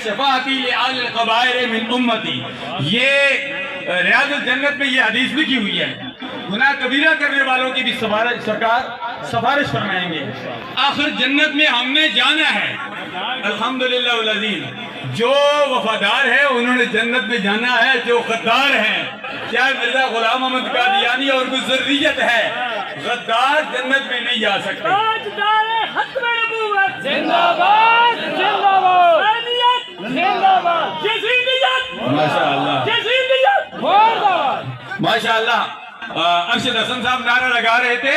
شفاعتی لآل القبائر من امتی، یہ ریاض الجنت میں یہ حدیث لکھی ہوئی ہے، گناہ کبیرہ کرنے والوں کی بھی سرکار سفارش فرمائیں گے۔ آخر جنت میں ہم نے جانا ہے، الحمدللہ العظیم۔ جو وفادار ہے انہوں نے جنت میں جانا ہے، جو غدار ہیں، چاہے مرزا غلام احمد قادیانی اور کوئی ذریت ہے، غدار جنت میں نہیں جا سکتے۔ تاجدار ختم نبوت زندہ باد، زندہ باد، حسینیت زندہ باد، یزیدیت ماشاءاللہ یزیدیت مرد آباد۔ ماشاءاللہ ارشد حسن صاحب نعرہ لگا رہے تھے،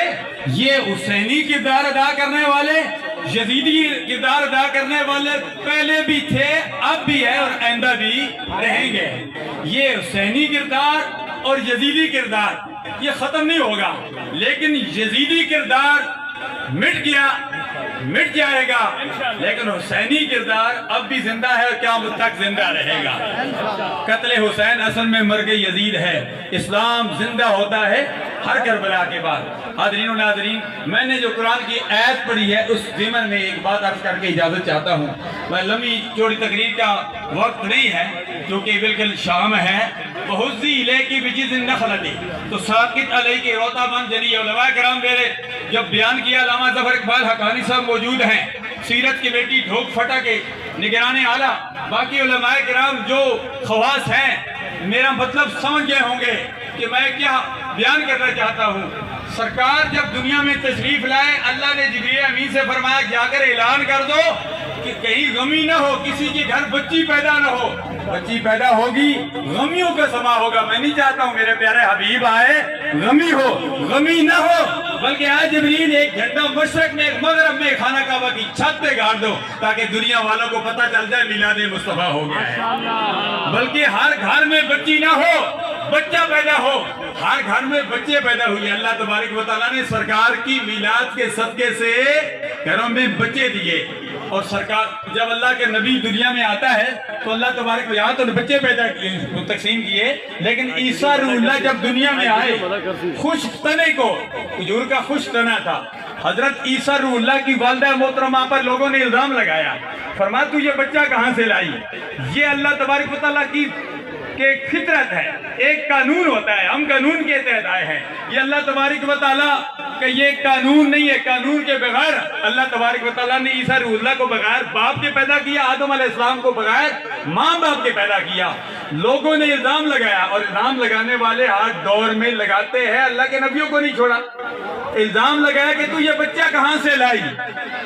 یہ حسینی کردار ادا کرنے والے، یزیدی کردار ادا کرنے والے پہلے بھی تھے، اب بھی ہے اور آئندہ بھی رہیں گے۔ یہ حسینی کردار اور یزیدی کردار یہ ختم نہیں ہوگا، لیکن یزیدی کردار مٹ جائے گا، لیکن حسینی کردار اب بھی زندہ ہے اور قیامت تک زندہ رہے گا۔ قتل حسین اصل میں مرگ یزید ہے، اسلام زندہ ہوتا ہے ہر کربلا کے بعد۔ حاضرین و ناظرین، میں نے جو قرآن کی آیت پڑھی ہے اس ضمن میں ایک بات عرض کر کے اجازت چاہتا ہوں۔ میں لمبی چوڑی تقریر کا وقت نہیں ہے کیونکہ بالکل شام ہے۔ بہزی الیکی بجذع النخلۃ تو ساقط علیک روطا بن جنی، علماء کرام میرے جب بیان کیا، علامہ ظفر اقبال حقانی صاحب موجود ہیں، سیرت کی بیٹی ڈھوک پھٹا کے نگران اعلیٰ، باقی علماء کرام جو خواص ہیں، میرا مطلب سمجھ گئے ہوں گے کہ میں کیا بیان کرنا چاہتا ہوں۔ سرکار جب دنیا میں تشریف لائے، اللہ نے جبریل امین سے فرمایا جا کر اعلان کر دو کہ کہیں غمی نہ ہو، کسی کے گھر بچی پیدا نہ ہو، بچی پیدا ہوگی غمیوں کا سما ہوگا۔ میں نہیں چاہتا ہوں میرے پیارے حبیب آئے غمی ہو، غمی نہ ہو، بلکہ آج جبریل 1 گھنٹہ مشرق میں ایک مغرب میں خانہ کعبہ کی چھت پہ گاڑ دو تاکہ دنیا والوں کو پتہ چل جائے میلاد مصطفیٰ ہو گیا ہے۔ بلکہ ہر گھر میں بچی نہ ہو، بچہ پیدا ہو، ہر گھر میں بچے پیدا ہوئے۔ اللہ تبارک و تعالیٰ نے سرکار کی میلاد کے صدقے سے گھروں میں بچے دیے، اور سرکار جب اللہ کے نبی دنیا میں آتا ہے تو اللہ تبارک و یہاں تو بچے پیدا کیے، تقسیم کیے، لیکن عیسیٰ روح اللہ جب دنیا میں آئے، خشک تنے کو، کھجور کا خشک تنا تھا، حضرت عیسیٰ روح اللہ کی والدہ محترمہ پر لوگوں نے الزام لگایا، فرمایا تو یہ بچہ کہاں سے لائی؟ یہ اللہ تبارک و تعالیٰ کی کہ ایک فطرت ہے، ایک قانون ہوتا ہے، ہم قانون کے تحت آئے ہیں۔ یہ اللہ تبارک و تعالیٰ کہ یہ قانون نہیں ہے، قانون کے بغیر اللہ تبارک و تعالیٰ نے عیسیٰ روح اللہ کو بغیر باپ کے پیدا کیا، آدم علیہ السلام کو بغیر ماں باپ کے پیدا کیا۔ لوگوں نے الزام لگایا، اور الزام لگانے والے ہر دور میں لگاتے ہیں، اللہ کے نبیوں کو نہیں چھوڑا۔ الزام لگایا کہ تو یہ بچہ کہاں سے لائی؟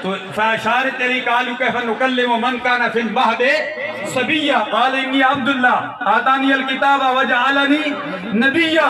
تو فاشار تیری قالوا کیف نکلم من کان فی المہد صبیا قال انی عبداللہ آتانی الکتاب وجعلنی نبیا۔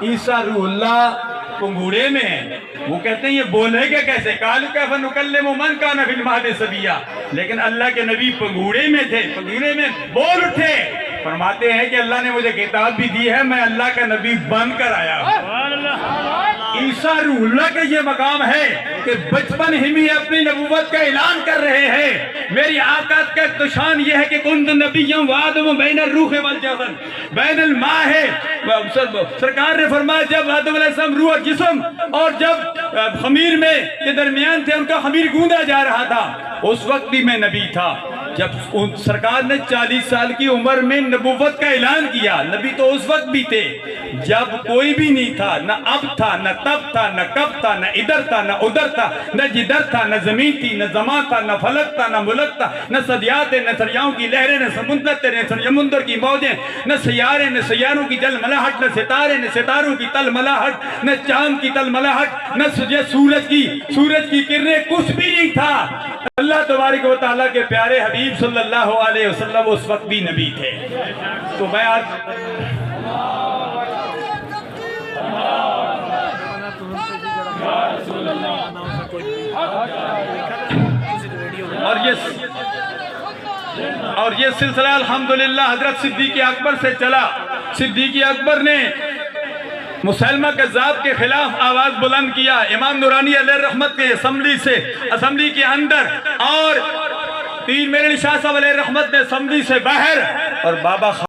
عیسیٰ روح اللہ پنگوڑے میں ہیں، وہ کہتے ہیں یہ بولے گا کیسے؟ قالوا کیف نکلم من کان فی المہد صبیا، لیکن اللہ کے نبی پنگوڑے میں تھے، پنگوڑے میں بول اٹھے۔ فرماتے ہیں کہ اللہ نے مجھے کتاب بھی دی ہے، میں اللہ کا نبی بن کر آیا ہوں۔ عیسیٰ روح اللہ کا یہ مقام ہے کہ بچپن ہی میں اپنی نبوت کا اعلان کر رہے ہیں۔ میری آقا کا تو شان یہ ہے کہ کنت نبیًا وآدم بین الروح والجسد بین الماء ہے۔ سرکار نے فرمایا جب آدم علیہ السلام روح جسم اور جب خمیر میں کے درمیان تھے، ان کا خمیر گوندا جا رہا تھا، اس وقت بھی میں نبی تھا۔ جب سرکار نے 40 سال کی عمر میں نبوت کا اعلان کیا، نبی تو اس وقت بھی تھے جب کوئی بھی نہیں تھا، نہ اب تھا، نہ تب تھا، نہ کب تھا، نہ ادھر تھا، نہ ادھر تھا، نہ جدھر تھا، نہ زمین تھی، نہ زمان تھا، نہ فلک تھا، نہ ملک تھا، نہ صدیات تھے، نہ دریاؤں کی لہریں، نہ سمندر تھے، نہ سمندر کی موجیں، نہ سیارے، نہ سیاروں کی جل ملاحٹ، نہ ستارے، نہ ستاروں کی تل ملاحٹ، نہ چاند کی تل ملاحٹ، نہ سورج کی کرنیں، کچھ بھی نہیں تھا۔ اللہ تبارک و تعالیٰ کے پیارے حبیب صلی اللہ علیہ وسلم اس وقت بھی نبی تھے۔ تو میں آج اور یہ سلسلہ الحمدللہ حضرت صدیق اکبر سے چلا۔ صدیق اکبر نے مسلمہ کذاب کے خلاف آواز بلند کیا، امام نورانی علیہ رحمت کے اسمبلی کے اندر، اور پیر میرے شاہ صاحب علیہ رحمت نے اسمبلی سے باہر، اور بابا